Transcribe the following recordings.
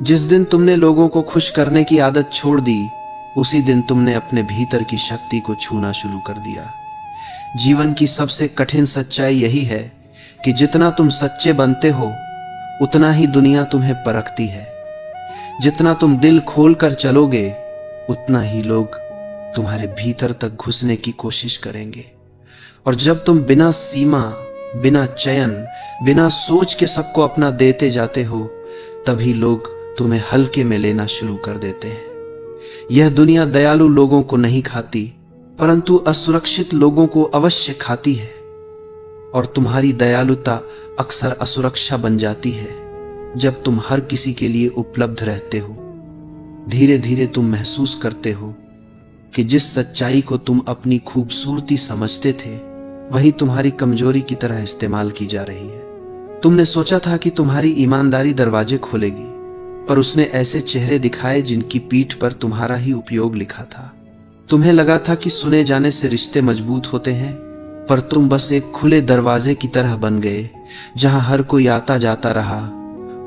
जिस दिन तुमने लोगों को खुश करने की आदत छोड़ दी, उसी दिन तुमने अपने भीतर की शक्ति को छूना शुरू कर दिया। जीवन की सबसे कठिन सच्चाई यही है कि जितना तुम सच्चे बनते हो, उतना ही दुनिया तुम्हें परखती है। जितना तुम दिल खोलकर चलोगे, उतना ही लोग तुम्हारे भीतर तक घुसने की कोशिश करेंगे। और जब तुम बिना सीमा, बिना चयन, बिना सोच के सबको अपना देते जाते हो, तभी लोग तुम्हें हल्के में लेना शुरू कर देते हैं। यह दुनिया दयालु लोगों को नहीं खाती, परंतु असुरक्षित लोगों को अवश्य खाती है। और तुम्हारी दयालुता अक्सर असुरक्षा बन जाती है जब तुम हर किसी के लिए उपलब्ध रहते हो। धीरे धीरे तुम महसूस करते हो कि जिस सच्चाई को तुम अपनी खूबसूरती समझते थे, वही तुम्हारी कमजोरी की तरह इस्तेमाल की जा रही है। तुमने सोचा था कि तुम्हारी ईमानदारी दरवाजे खोलेगी, पर उसने ऐसे चेहरे दिखाए जिनकी पीठ पर तुम्हारा ही उपयोग लिखा था। तुम्हें लगा था कि सुने जाने से रिश्ते मजबूत होते हैं, पर तुम बस एक खुले दरवाजे की तरह बन गए, जहां हर कोई आता जाता रहा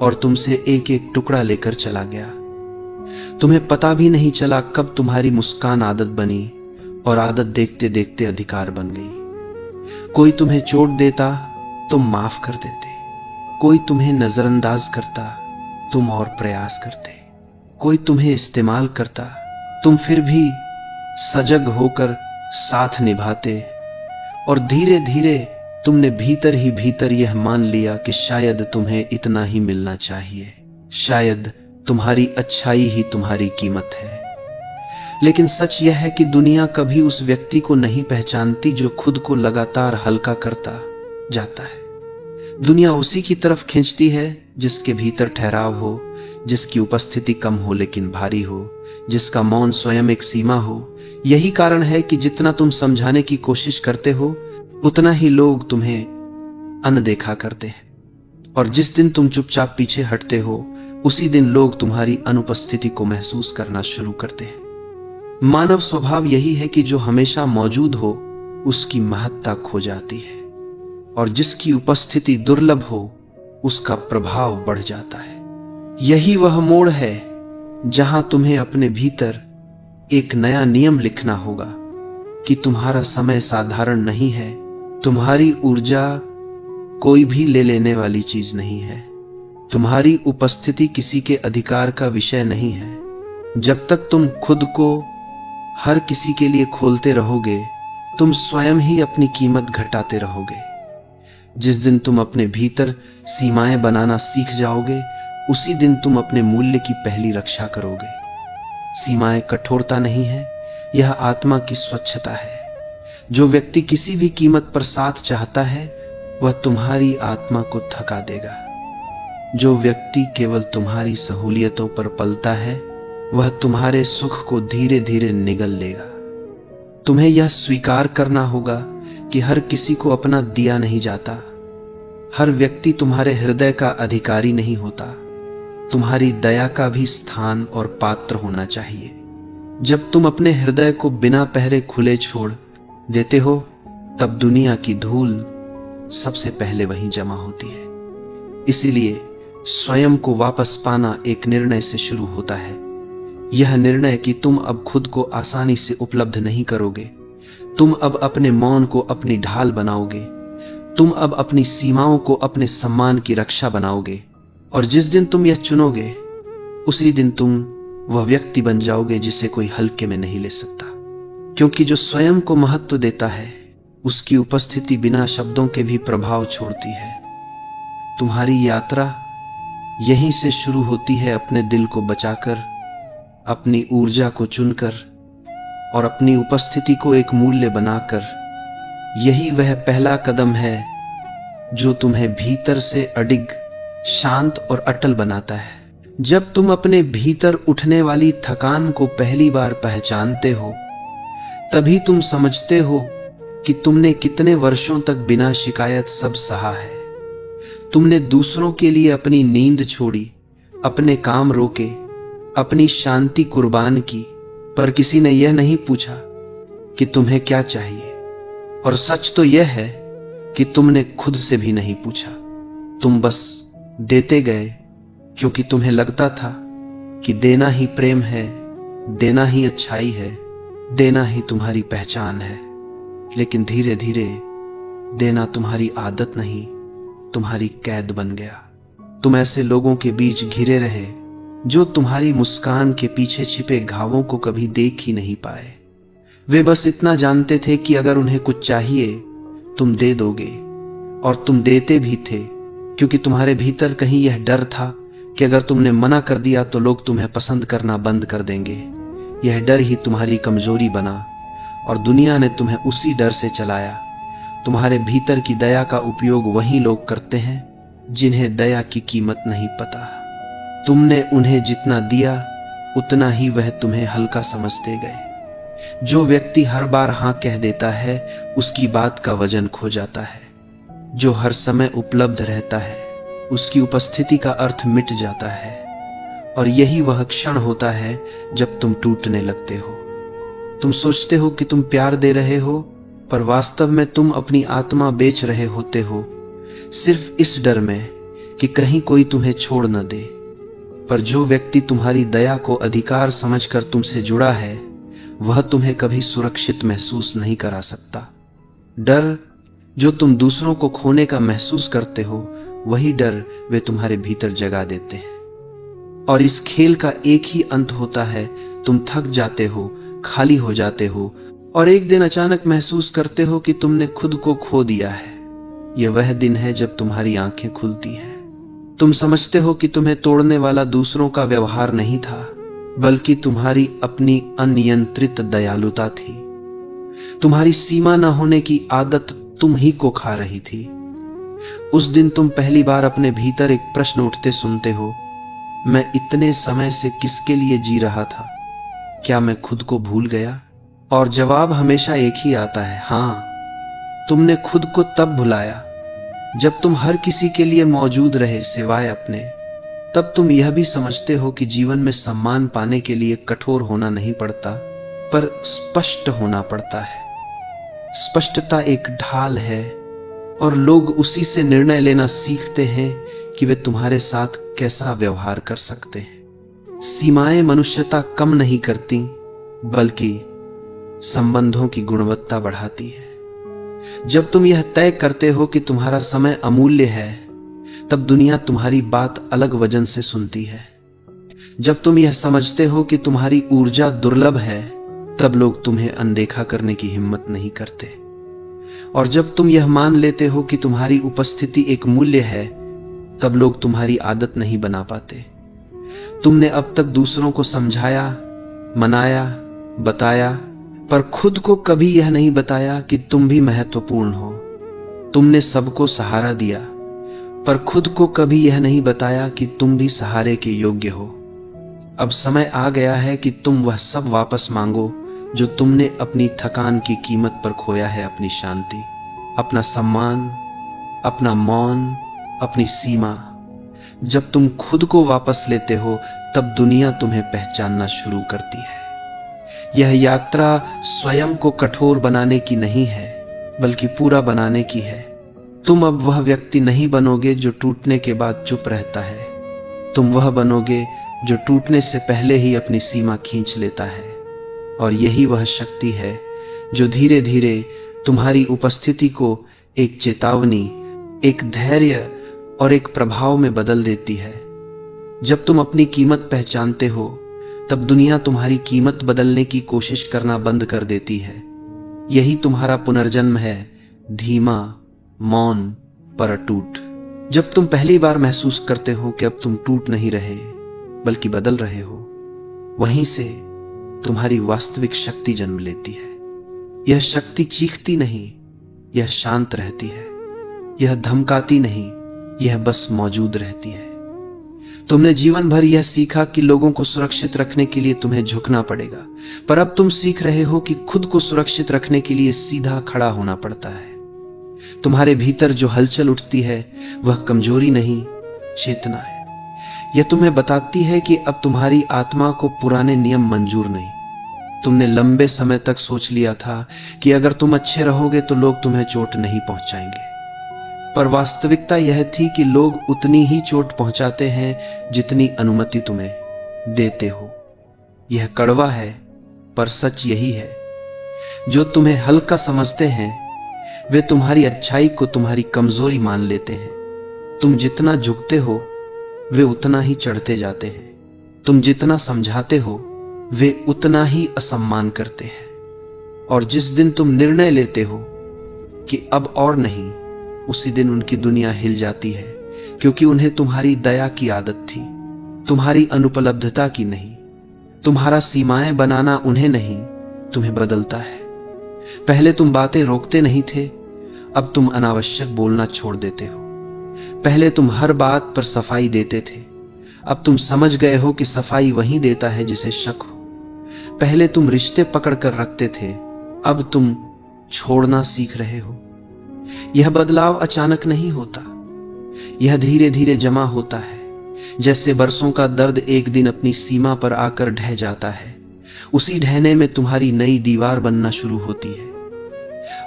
और तुमसे एक एक टुकड़ा लेकर चला गया। तुम्हें पता भी नहीं चला कब तुम्हारी मुस्कान आदत बनी और आदत देखते देखते अधिकार बन गई। कोई तुम्हें चोट देता, तुम माफ कर देते। कोई तुम्हें नजरअंदाज करता, तुम और प्रयास करते। कोई तुम्हें इस्तेमाल करता, तुम फिर भी सजग होकर साथ निभाते। और धीरे धीरे तुमने भीतर ही भीतर यह मान लिया कि शायद तुम्हें इतना ही मिलना चाहिए, शायद तुम्हारी अच्छाई ही तुम्हारी कीमत है। लेकिन सच यह है कि दुनिया कभी उस व्यक्ति को नहीं पहचानती जो खुद को लगातार हल्का करता जाता है। दुनिया उसी की तरफ खींचती है जिसके भीतर ठहराव हो, जिसकी उपस्थिति कम हो लेकिन भारी हो, जिसका मौन स्वयं एक सीमा हो। यही कारण है कि जितना तुम समझाने की कोशिश करते हो, उतना ही लोग तुम्हें अनदेखा करते हैं। और जिस दिन तुम चुपचाप पीछे हटते हो, उसी दिन लोग तुम्हारी अनुपस्थिति को महसूस करना शुरू करते हैं। मानव स्वभाव यही है कि जो हमेशा मौजूद हो, उसकी महत्ता खो जाती है, और जिसकी उपस्थिति दुर्लभ हो, उसका प्रभाव बढ़ जाता है। यही वह मोड़ है जहां तुम्हें अपने भीतर एक नया नियम लिखना होगा कि तुम्हारा समय साधारण नहीं है, तुम्हारी ऊर्जा कोई भी ले लेने वाली चीज नहीं है, तुम्हारी उपस्थिति किसी के अधिकार का विषय नहीं है। जब तक तुम खुद को हर किसी के लिए खोलते रहोगे, तुम स्वयं ही अपनी कीमत घटाते रहोगे। जिस दिन तुम अपने भीतर सीमाएं बनाना सीख जाओगे, उसी दिन तुम अपने मूल्य की पहली रक्षा करोगे। सीमाएं कठोरता नहीं है, यह आत्मा की स्वच्छता है। जो व्यक्ति किसी भी कीमत पर साथ चाहता है, वह तुम्हारी आत्मा को थका देगा। जो व्यक्ति केवल तुम्हारी सहूलियतों पर पलता है, वह तुम्हारे सुख को धीरे धीरे निगल लेगा। तुम्हें यह स्वीकार करना होगा कि हर किसी को अपना दिया नहीं जाता। हर व्यक्ति तुम्हारे हृदय का अधिकारी नहीं होता। तुम्हारी दया का भी स्थान और पात्र होना चाहिए। जब तुम अपने हृदय को बिना पहरे खुले छोड़ देते हो, तब दुनिया की धूल सबसे पहले वहीं जमा होती है। इसीलिए स्वयं को वापस पाना एक निर्णय से शुरू होता है। यह निर्णय कि तुम अब खुद को आसानी से उपलब्ध नहीं करोगे। तुम अब अपने मौन को अपनी ढाल बनाओगे। तुम अब अपनी सीमाओं को अपने सम्मान की रक्षा बनाओगे। और जिस दिन तुम यह चुनोगे, उसी दिन तुम वह व्यक्ति बन जाओगे जिसे कोई हल्के में नहीं ले सकता। क्योंकि जो स्वयं को महत्व देता है, उसकी उपस्थिति बिना शब्दों के भी प्रभाव छोड़ती है। तुम्हारी यात्रा यहीं से शुरू होती है, अपने दिल को बचाकर, अपनी ऊर्जा को चुनकर और अपनी उपस्थिति को एक मूल्य बनाकर। यही वह पहला कदम है जो तुम्हें भीतर से अडिग, शांत और अटल बनाता है। जब तुम अपने भीतर उठने वाली थकान को पहली बार पहचानते हो, तभी तुम समझते हो कि तुमने कितने वर्षों तक बिना शिकायत सब सहा है। तुमने दूसरों के लिए अपनी नींद छोड़ी, अपने काम रोके, अपनी शांति कुर्बान की, पर किसी ने यह नहीं पूछा कि तुम्हें क्या चाहिए। और सच तो यह है कि तुमने खुद से भी नहीं पूछा। तुम बस देते गए, क्योंकि तुम्हें लगता था कि देना ही प्रेम है, देना ही अच्छाई है, देना ही तुम्हारी पहचान है। लेकिन धीरे धीरे देना तुम्हारी आदत नहीं, तुम्हारी कैद बन गया। तुम ऐसे लोगों के बीच घिरे रहे जो तुम्हारी मुस्कान के पीछे छिपे घावों को कभी देख ही नहीं पाए। वे बस इतना जानते थे कि अगर उन्हें कुछ चाहिए तुम दे दोगे, और तुम देते भी थे, क्योंकि तुम्हारे भीतर कहीं यह डर था कि अगर तुमने मना कर दिया तो लोग तुम्हें पसंद करना बंद कर देंगे। यह डर ही तुम्हारी कमजोरी बना और दुनिया ने तुम्हें उसी डर से चलाया। तुम्हारे भीतर की दया का उपयोग वही लोग करते हैं जिन्हें दया की कीमत नहीं पता। तुमने उन्हें जितना दिया उतना ही वह तुम्हें हल्का समझते गए। जो व्यक्ति हर बार हां कह देता है उसकी बात का वजन खो जाता है। जो हर समय उपलब्ध रहता है उसकी उपस्थिति का अर्थ मिट जाता है। और यही वह क्षण होता है जब तुम टूटने लगते हो। तुम सोचते हो कि तुम प्यार दे रहे हो, पर वास्तव में तुम अपनी आत्मा बेच रहे होते हो, सिर्फ इस डर में कि कहीं कोई तुम्हें छोड़ न दे। पर जो व्यक्ति तुम्हारी दया को अधिकार समझकर तुमसे जुड़ा है वह तुम्हें कभी सुरक्षित महसूस नहीं करा सकता। डर जो तुम दूसरों को खोने का महसूस करते हो, वही डर वे तुम्हारे भीतर जगा देते हैं। और इस खेल का एक ही अंत होता है, तुम थक जाते हो, खाली हो जाते हो और एक दिन अचानक महसूस करते हो कि तुमने खुद को खो दिया है। यह वह दिन है जब तुम्हारी आंखें खुलती हैं। तुम समझते हो कि तुम्हें तोड़ने वाला दूसरों का व्यवहार नहीं था, बल्कि तुम्हारी अपनी अनियंत्रित दयालुता थी। तुम्हारी सीमा न होने की आदत तुम ही को खा रही थी। उस दिन तुम पहली बार अपने भीतर एक प्रश्न उठते सुनते हो, मैं इतने समय से किसके लिए जी रहा था? क्या मैं खुद को भूल गया? और जवाब हमेशा एक ही आता है, हाँ, तुमने खुद को तब भुलाया जब तुम हर किसी के लिए मौजूद रहे सिवाय अपने। तब तुम यह भी समझते हो कि जीवन में सम्मान पाने के लिए कठोर होना नहीं पड़ता, पर स्पष्ट होना पड़ता है। स्पष्टता एक ढाल है और लोग उसी से निर्णय लेना सीखते हैं कि वे तुम्हारे साथ कैसा व्यवहार कर सकते हैं। सीमाएं मनुष्यता कम नहीं करती, बल्कि संबंधों की गुणवत्ता बढ़ाती है। जब तुम यह तय करते हो कि तुम्हारा समय अमूल्य है, तब दुनिया तुम्हारी बात अलग वजन से सुनती है। जब तुम यह समझते हो कि तुम्हारी ऊर्जा दुर्लभ है, तब लोग तुम्हें अनदेखा करने की हिम्मत नहीं करते। और जब तुम यह मान लेते हो कि तुम्हारी उपस्थिति एक मूल्य है, तब लोग तुम्हारी आदत नहीं बना पाते। तुमने अब तक दूसरों को समझाया, मनाया, बताया, पर खुद को कभी यह नहीं बताया कि तुम भी महत्वपूर्ण हो। तुमने सबको सहारा दिया, पर खुद को कभी यह नहीं बताया कि तुम भी सहारे के योग्य हो। अब समय आ गया है कि तुम वह सब वापस मांगो जो तुमने अपनी थकान की कीमत पर खोया है। अपनी शांति, अपना सम्मान, अपना मौन, अपनी सीमा। जब तुम खुद को वापस लेते हो, तब दुनिया तुम्हें पहचानना शुरू करती है। यह यात्रा स्वयं को कठोर बनाने की नहीं है, बल्कि पूरा बनाने की है। तुम अब वह व्यक्ति नहीं बनोगे जो टूटने के बाद चुप रहता है। तुम वह बनोगे जो टूटने से पहले ही अपनी सीमा खींच लेता है। और यही वह शक्ति है जो धीरे धीरे तुम्हारी उपस्थिति को एक चेतावनी, एक धैर्य और एक प्रभाव में बदल देती है। जब तुम अपनी कीमत पहचानते हो, तब दुनिया तुम्हारी कीमत बदलने की कोशिश करना बंद कर देती है। यही तुम्हारा पुनर्जन्म है, धीमा, मौन पर अटूट। जब तुम पहली बार महसूस करते हो कि अब तुम टूट नहीं रहे बल्कि बदल रहे हो, वहीं से तुम्हारी वास्तविक शक्ति जन्म लेती है। यह शक्ति चीखती नहीं, यह शांत रहती है। यह धमकाती नहीं, यह बस मौजूद रहती है। तुमने जीवन भर यह सीखा कि लोगों को सुरक्षित रखने के लिए तुम्हें झुकना पड़ेगा, पर अब तुम सीख रहे हो कि खुद को सुरक्षित रखने के लिए सीधा खड़ा होना पड़ता है। तुम्हारे भीतर जो हलचल उठती है वह कमजोरी नहीं, चेतना है। यह तुम्हें बताती है कि अब तुम्हारी आत्मा को पुराने नियम मंजूर नहीं। तुमने लंबे समय तक सोच लिया था कि अगर तुम अच्छे रहोगे तो लोग तुम्हें चोट नहीं पहुंचाएंगे। पर वास्तविकता यह थी कि लोग उतनी ही चोट पहुंचाते हैं जितनी अनुमति तुम्हें देते हो। यह कड़वा है, पर सच यही है। जो तुम्हें हल्का समझते हैं वे तुम्हारी अच्छाई को तुम्हारी कमजोरी मान लेते हैं। तुम जितना झुकते हो वे उतना ही चढ़ते जाते हैं। तुम जितना समझाते हो वे उतना ही असम्मान करते हैं। और जिस दिन तुम निर्णय लेते हो कि अब और नहीं, उसी दिन उनकी दुनिया हिल जाती है, क्योंकि उन्हें तुम्हारी दया की आदत थी, तुम्हारी अनुपलब्धता की नहीं। तुम्हारा सीमाएं बनाना उन्हें नहीं, तुम्हें बदलता है। पहले तुम बातें रोकते नहीं थे, अब तुम अनावश्यक बोलना छोड़ देते हो। पहले तुम हर बात पर सफाई देते थे, अब तुम समझ गए हो कि सफाई वही देता है जिसे शक हो। पहले तुम रिश्ते पकड़ कर रखते थे, अब तुम छोड़ना सीख रहे हो। यह बदलाव अचानक नहीं होता, यह धीरे धीरे जमा होता है। जैसे बरसों का दर्द एक दिन अपनी सीमा पर आकर ढह जाता है, उसी ढहने में तुम्हारी नई दीवार बनना शुरू होती है।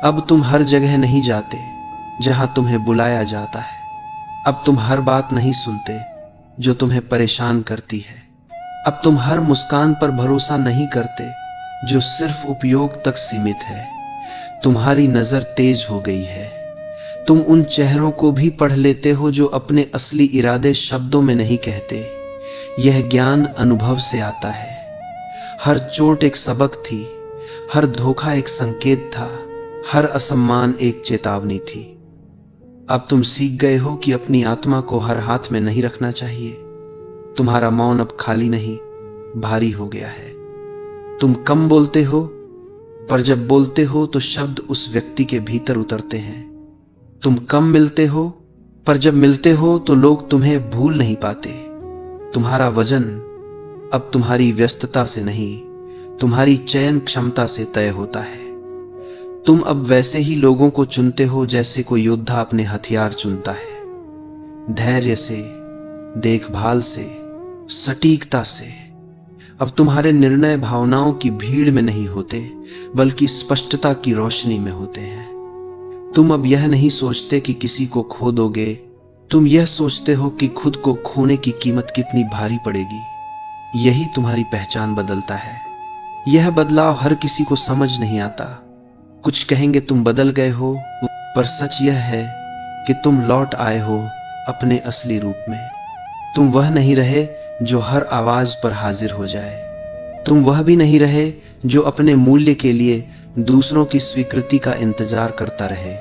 अब तुम हर जगह नहीं जाते जहां तुम्हें बुलाया जाता है। अब तुम हर बात नहीं सुनते जो तुम्हें परेशान करती है। अब तुम हर मुस्कान पर भरोसा नहीं करते जो सिर्फ उपयोग तक सीमित है। तुम्हारी नजर तेज हो गई है। तुम उन चेहरों को भी पढ़ लेते हो जो अपने असली इरादे शब्दों में नहीं कहते। यह ज्ञान अनुभव से आता है। हर चोट एक सबक थी, हर धोखा एक संकेत था, हर असम्मान एक चेतावनी थी। अब तुम सीख गए हो कि अपनी आत्मा को हर हाथ में नहीं रखना चाहिए। तुम्हारा मौन अब खाली नहीं, भारी हो गया है। तुम कम बोलते हो, पर जब बोलते हो तो शब्द उस व्यक्ति के भीतर उतरते हैं। तुम कम मिलते हो, पर जब मिलते हो तो लोग तुम्हें भूल नहीं पाते। तुम्हारा वजन अब तुम्हारी व्यस्तता से नहीं, तुम्हारी चयन क्षमता से तय होता है। तुम अब वैसे ही लोगों को चुनते हो जैसे कोई योद्धा अपने हथियार चुनता है। धैर्य से, देखभाल से, सटीकता से। अब तुम्हारे निर्णय भावनाओं की भीड़ में नहीं होते, बल्कि स्पष्टता की रोशनी में होते हैं। तुम अब यह नहीं सोचते कि किसी को खो दोगे, तुम यह सोचते हो कि खुद को खोने की कीमत कितनी भारी पड़ेगी। यही तुम्हारी पहचान बदलता है। यह बदलाव हर किसी को समझ नहीं आता। कुछ कहेंगे तुम बदल गए हो, पर सच यह है कि तुम लौट आए हो अपने असली रूप में। तुम वह नहीं रहे जो हर आवाज पर हाजिर हो जाए। तुम वह भी नहीं रहे जो अपने मूल्य के लिए दूसरों की स्वीकृति का इंतजार करता रहे।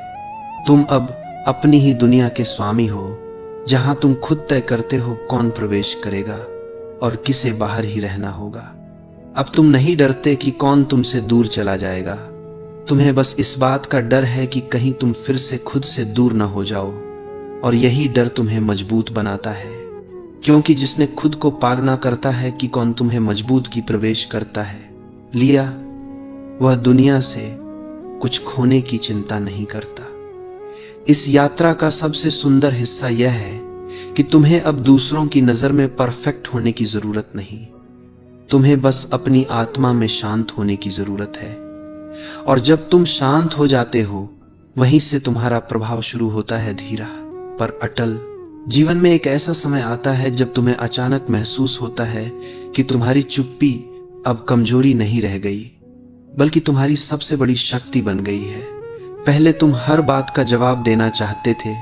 तुम अब अपनी ही दुनिया के स्वामी हो, जहां तुम खुद तय करते हो कौन प्रवेश करेगा और किसे बाहर ही रहना होगा। अब तुम नहीं डरते कि कौन तुमसे दूर चला जाएगा। तुम्हें बस इस बात का डर है कि कहीं तुम फिर से खुद से दूर न हो जाओ, और यही डर तुम्हें मजबूत बनाता है, क्योंकि जिसने खुद को पार ना करता है कि कौन तुम्हें मजबूत की प्रवेश करता है लिया, वह दुनिया से कुछ खोने की चिंता नहीं करता। इस यात्रा का सबसे सुंदर हिस्सा यह है कि तुम्हें अब दूसरों की नजर में परफेक्ट होने की जरूरत नहीं। तुम्हें बस अपनी आत्मा में शांत होने की जरूरत है। और जब तुम शांत हो जाते हो, वहीं से तुम्हारा प्रभाव शुरू होता है धीरा पर अटल। जीवन में एक ऐसा समय आता है जब तुम्हें अचानक महसूस होता है कि तुम्हारी चुप्पी अब कमजोरी नहीं रह गई, बल्कि तुम्हारी सबसे बड़ी शक्ति बन गई है। पहले तुम हर बात का जवाब देना चाहते थे,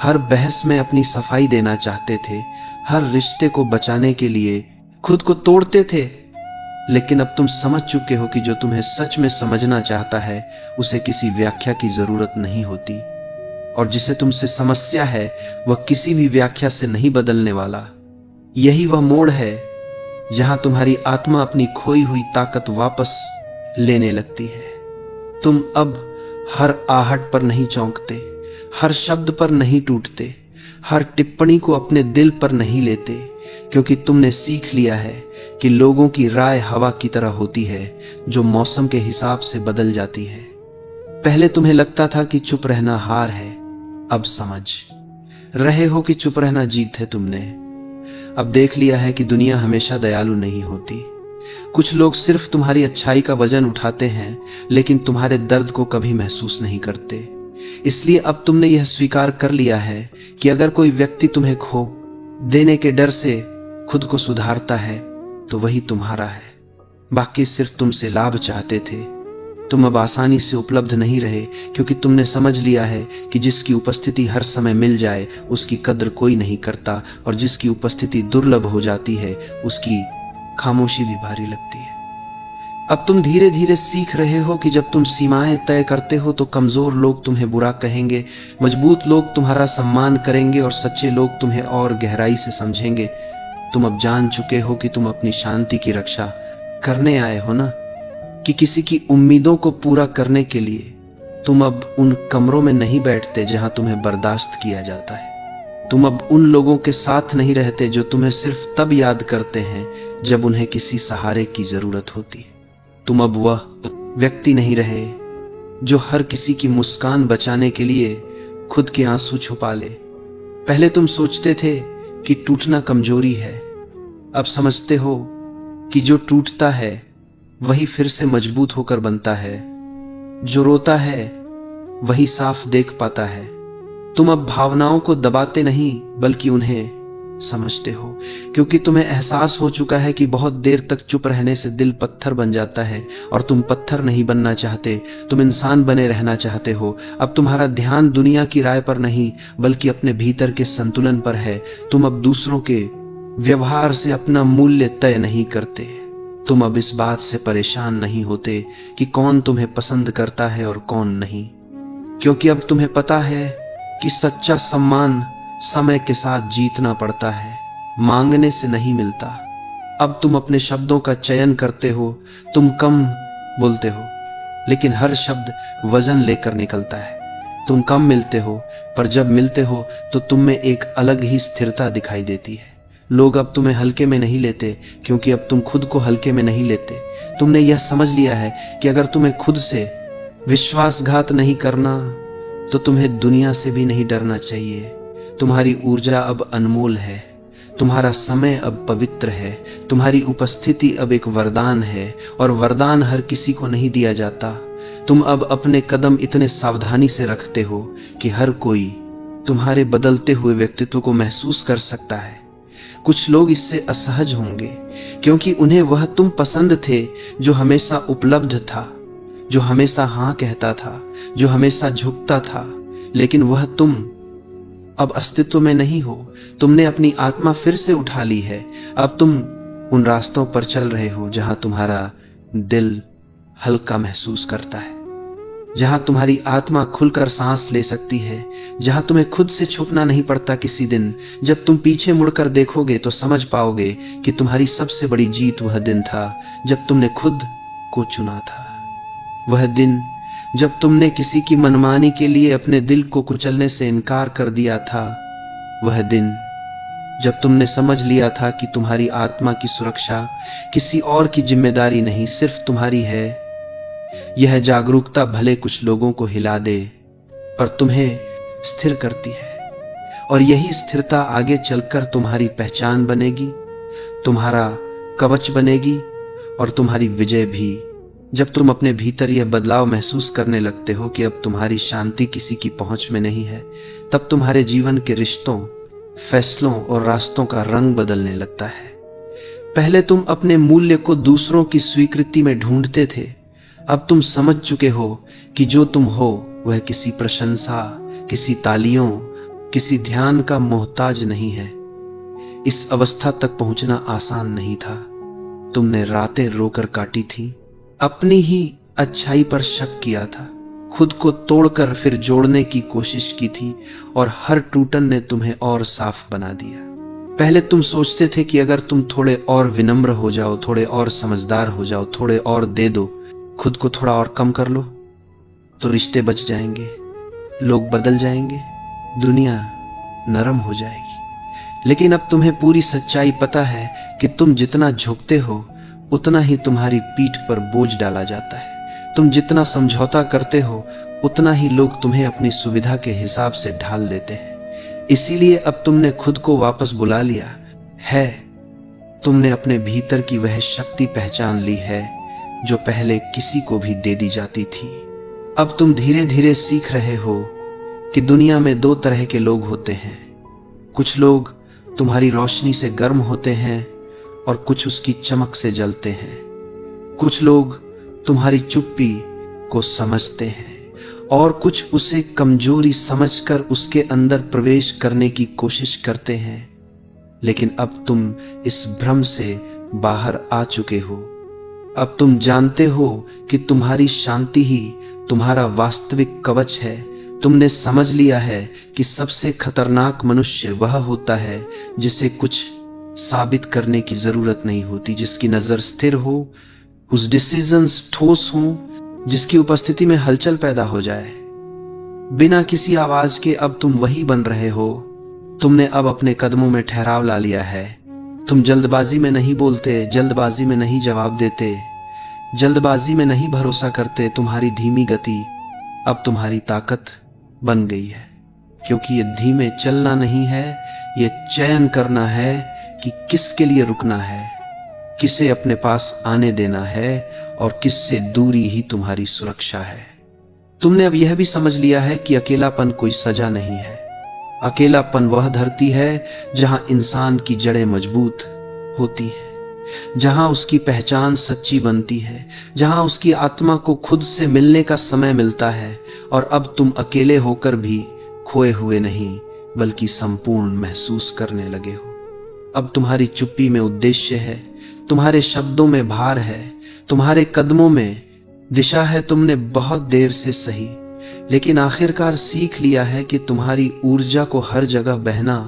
हर बहस में अपनी सफाई देना चाहते थे, हर रिश्ते को बचाने के लिए खुद को तोड़ते थे। लेकिन अब तुम समझ चुके हो कि जो तुम्हें सच में समझना चाहता है उसे किसी व्याख्या की जरूरत नहीं होती, और जिसे तुमसे समस्या है वह किसी भी व्याख्या से नहीं बदलने वाला। यही वह मोड़ है जहां तुम्हारी आत्मा अपनी खोई हुई ताकत वापस लेने लगती है। तुम अब हर आहट पर नहीं चौंकते, हर शब्द पर नहीं टूटते, हर टिप्पणी को अपने दिल पर नहीं लेते, क्योंकि तुमने सीख लिया है कि लोगों की राय हवा की तरह होती है जो मौसम के हिसाब से बदल जाती है। पहले तुम्हें लगता था कि चुप रहना हार है, अब समझ रहे हो कि चुप रहना जीत है। तुमने अब देख लिया है कि दुनिया हमेशा दयालु नहीं होती। कुछ लोग सिर्फ तुम्हारी अच्छाई का वजन उठाते हैं, लेकिन तुम्हारे दर्द को कभी महसूस नहीं करते। इसलिए अब तुमने यह स्वीकार कर लिया है कि अगर कोई व्यक्ति तुम्हें खो देने के डर से खुद को सुधारता है तो वही तुम्हारा है। बाकी सिर्फ तुमसे लाभ चाहते थे। तुम अब आसानी से उपलब्ध नहीं रहे क्योंकि तुमने समझ लिया है कि जिसकी उपस्थिति हर समय मिल जाए उसकी कद्र कोई नहीं करता, और जिसकी उपस्थिति दुर्लभ हो जाती है उसकी खामोशी भी भारी लगती है। अब तुम धीरे धीरे सीख रहे हो कि जब तुम सीमाएं तय करते हो तो कमजोर लोग तुम्हें बुरा कहेंगे, मजबूत लोग तुम्हारा सम्मान करेंगे और सच्चे लोग तुम्हें और गहराई से समझेंगे। तुम अब जान चुके हो कि तुम अपनी शांति की रक्षा करने आए हो ना, कि किसी की उम्मीदों को पूरा करने के लिए। तुम अब उन कमरों में नहीं बैठते जहां तुम्हें बर्दाश्त किया जाता है। तुम अब उन लोगों के साथ नहीं रहते जो तुम्हें सिर्फ तब याद करते हैं जब उन्हें किसी सहारे की जरूरत होती है। तुम अब वह व्यक्ति नहीं रहे जो हर किसी की मुस्कान बचाने के लिए खुद के आंसू छुपा ले। पहले तुम सोचते थे कि टूटना कमजोरी है, अब समझते हो कि जो टूटता है वही फिर से मजबूत होकर बनता है। जो रोता है वही साफ देख पाता है। तुम अब भावनाओं को दबाते नहीं बल्कि उन्हें समझते हो, क्योंकि तुम्हें एहसास हो चुका है कि बहुत देर तक चुप रहने से दिल पत्थर बन जाता है, और तुम पत्थर नहीं बनना चाहते, तुम इंसान बने रहना चाहते हो। अब तुम्हारा ध्यान दुनिया की राय पर नहीं बल्कि अपने भीतर के संतुलन पर है। तुम अब दूसरों के व्यवहार से अपना मूल्य तय नहीं करते। तुम अब इस बात से परेशान नहीं होते कि कौन तुम्हें पसंद करता है और कौन नहीं, क्योंकि अब तुम्हें पता है कि सच्चा सम्मान समय के साथ जीतना पड़ता है, मांगने से नहीं मिलता। अब तुम अपने शब्दों का चयन करते हो। तुम कम बोलते हो लेकिन हर शब्द वजन लेकर निकलता है। तुम कम मिलते हो पर जब मिलते हो तो तुम में एक अलग ही स्थिरता दिखाई देती है। लोग अब तुम्हें हल्के में नहीं लेते क्योंकि अब तुम खुद को हल्के में नहीं लेते। तुमने यह समझ लिया है कि अगर तुम्हें खुद से विश्वासघात नहीं करना तो तुम्हें दुनिया से भी नहीं डरना चाहिए। तुम्हारी ऊर्जा अब अनमोल है, तुम्हारा समय अब पवित्र है, तुम्हारी उपस्थिति अब एक वरदान है, और वरदान हर किसी को नहीं दिया जाता। तुम अब अपने कदम इतने सावधानी से रखते हो कि हर कोई तुम्हारे बदलते हुए व्यक्तित्व को महसूस कर सकता है। कुछ लोग इससे असहज होंगे क्योंकि उन्हें वह तुम पसंद थे जो हमेशा उपलब्ध था, जो हमेशा हाँ कहता था, जो हमेशा झुकता था, लेकिन वह तुम अब अस्तित्व में नहीं हो। तुमने अपनी आत्मा फिर से उठा ली है। अब तुम उन रास्तों पर चल रहे हो जहां तुम्हारा दिल हल्का महसूस करता है, जहां तुम्हारी आत्मा खुलकर सांस ले सकती है, जहां तुम्हें खुद से छुपना नहीं पड़ता। किसी दिन जब तुम पीछे मुड़कर देखोगे तो समझ पाओगे कि तुम्हारी सबसे बड़ी जीत वह दिन था जब तुमने खुद को चुना था। वह दिन जब तुमने किसी की मनमानी के लिए अपने दिल को कुचलने से इनकार कर दिया था। वह दिन जब तुमने समझ लिया था कि तुम्हारी आत्मा की सुरक्षा किसी और की जिम्मेदारी नहीं, सिर्फ तुम्हारी है। यह जागरूकता भले कुछ लोगों को हिला दे पर तुम्हें स्थिर करती है, और यही स्थिरता आगे चलकर तुम्हारी पहचान बनेगी, तुम्हारा कवच बनेगी और तुम्हारी विजय भी। जब तुम अपने भीतर यह बदलाव महसूस करने लगते हो कि अब तुम्हारी शांति किसी की पहुंच में नहीं है, तब तुम्हारे जीवन के रिश्तों, फैसलों और रास्तों का रंग बदलने लगता है। पहले तुम अपने मूल्य को दूसरों की स्वीकृति में ढूंढते थे, अब तुम समझ चुके हो कि जो तुम हो वह किसी प्रशंसा, किसी तालियों, किसी ध्यान का मोहताज नहीं है। इस अवस्था तक पहुंचना आसान नहीं था। तुमने रातें रोकर काटी थी, अपनी ही अच्छाई पर शक किया था, खुद को तोड़कर फिर जोड़ने की कोशिश की थी, और हर टूटन ने तुम्हें और साफ बना दिया। पहले तुम सोचते थे कि अगर तुम थोड़े और विनम्र हो जाओ, थोड़े और समझदार हो जाओ, थोड़े और दे दो, खुद को थोड़ा और कम कर लो तो रिश्ते बच जाएंगे, लोग बदल जाएंगे, दुनिया नरम हो जाएगी। लेकिन अब तुम्हें पूरी सच्चाई पता है कि तुम जितना झुकते हो उतना ही तुम्हारी पीठ पर बोझ डाला जाता है। तुम जितना समझौता करते हो उतना ही लोग तुम्हें अपनी सुविधा के हिसाब से ढाल लेते हैं। इसीलिए अब तुमने खुद को वापस बुला लिया है। तुमने अपने भीतर की वह शक्ति पहचान ली है जो पहले किसी को भी दे दी जाती थी। अब तुम धीरे धीरे सीख रहे हो कि दुनिया में दो तरह के लोग होते हैं। कुछ लोग तुम्हारी रोशनी से गर्म होते हैं और कुछ उसकी चमक से जलते हैं। कुछ लोग तुम्हारी चुप्पी को समझते हैं और कुछ उसे कमजोरी समझकर उसके अंदर प्रवेश करने की कोशिश करते हैं। लेकिन अब तुम इस भ्रम से बाहर आ चुके हो। अब तुम जानते हो कि तुम्हारी शांति ही तुम्हारा वास्तविक कवच है। तुमने समझ लिया है कि सबसे खतरनाक मनुष्य वह होता है जिसे कुछ साबित करने की जरूरत नहीं होती, जिसकी नजर स्थिर हो, उस डिसीजंस ठोस हो, जिसकी उपस्थिति में हलचल पैदा हो जाए। बिना किसी आवाज के अब तुम वही बन रहे हो। तुमने अब अपने कदमों में ठहराव ला लिया है। तुम जल्दबाजी में नहीं बोलते, जल्दबाजी में नहीं जवाब देते, जल्दबाजी में नहीं भरोसा करते। तुम्हारी धीमी गति अब तुम्हारी ताकत बन गई है, क्योंकि ये धीमे चलना नहीं है, ये चयन करना है कि किसके लिए रुकना है, किसे अपने पास आने देना है और किससे दूरी ही तुम्हारी सुरक्षा है। तुमने अब यह भी समझ लिया है कि अकेलापन कोई सजा नहीं है। अकेलापन वह धरती है जहां इंसान की जड़ें मजबूत होती हैं, जहां उसकी पहचान सच्ची बनती है, जहां उसकी आत्मा को खुद से मिलने का समय मिलता है। और अब तुम अकेले होकर भी खोए हुए नहीं, बल्कि संपूर्ण महसूस करने लगे हो। अब तुम्हारी चुप्पी में उद्देश्य है, तुम्हारे शब्दों में भार है, तुम्हारे कदमों में दिशा है। तुमने बहुत देर से सही, लेकिन आखिरकार सीख लिया है कि तुम्हारी ऊर्जा को हर जगह बहना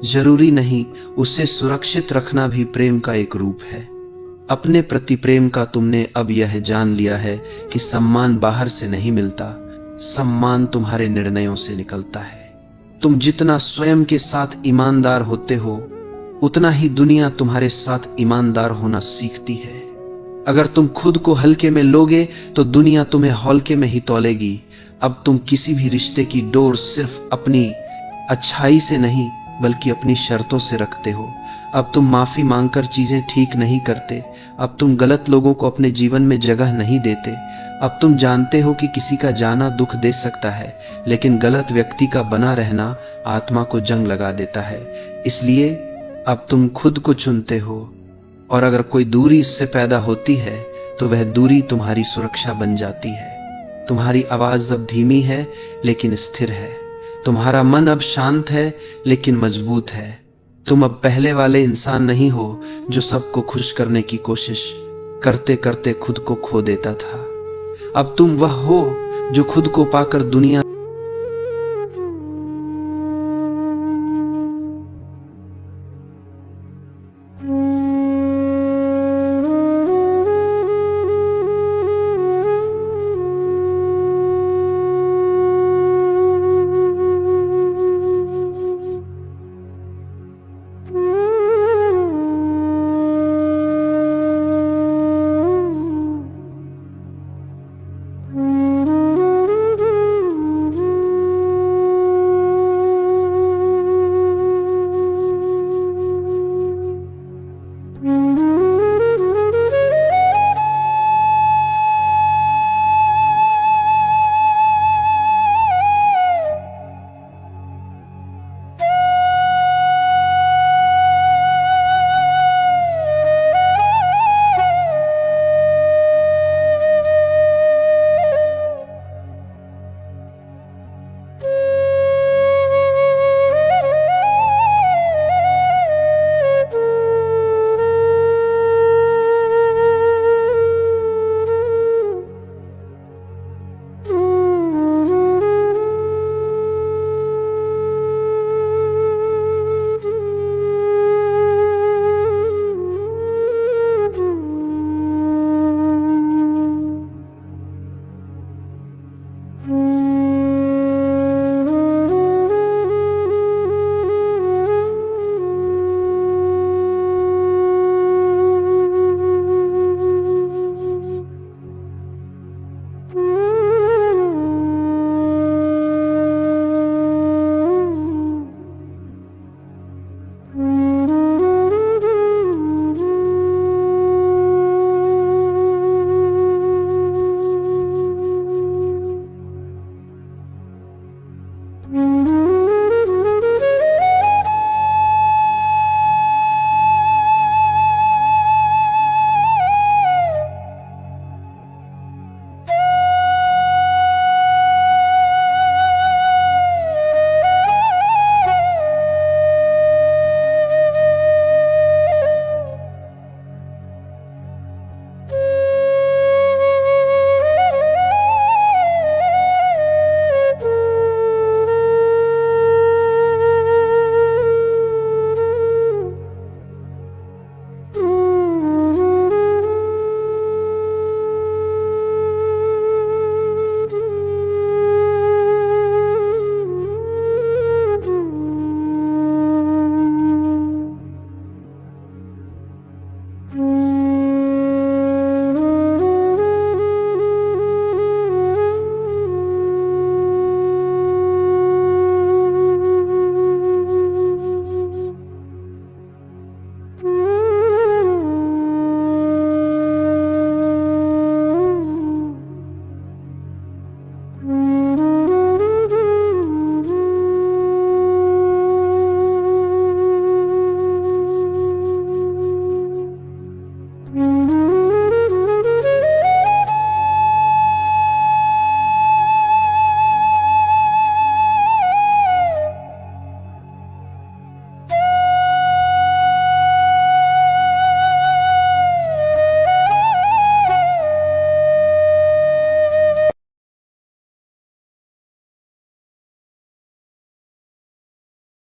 जरूरी नहीं, उसे सुरक्षित रखना भी प्रेम का एक रूप है। अपने प्रति प्रेम का तुमने अब यह जान लिया है कि सम्मान बाहर से नहीं मिलता, सम्मान तुम्हारे निर्णयों से निकलता है। तुम जितना स्वयं के साथ ईमानदार होते हो, उतना ही दुनिया तुम्हारे साथ ईमानदार होना सीखती है। अगर तुम खुद को हल्के में लोगे तो दुनिया तुम्हें हल्के में ही तौलेगी। अब तुम किसी भी रिश्ते की डोर सिर्फ अपनी अच्छाई से नहीं, बल्कि अपनी शर्तों से रखते हो। अब तुम माफी मांगकर चीजें ठीक नहीं करते। अब तुम गलत लोगों को अपने जीवन में जगह नहीं देते। अब तुम जानते हो कि किसी का जाना दुख दे सकता है, लेकिन गलत व्यक्ति का बना रहना आत्मा को जंग लगा देता है। इसलिए अब तुम खुद को चुनते हो, और अगर कोई दूरी इससे पैदा होती है तो वह दूरी तुम्हारी सुरक्षा बन जाती है। तुम्हारी आवाज अब धीमी है लेकिन स्थिर है। तुम्हारा मन अब शांत है लेकिन मजबूत है। तुम अब पहले वाले इंसान नहीं हो जो सबको खुश करने की कोशिश करते करते खुद को खो देता था। अब तुम वह हो जो खुद को पाकर दुनिया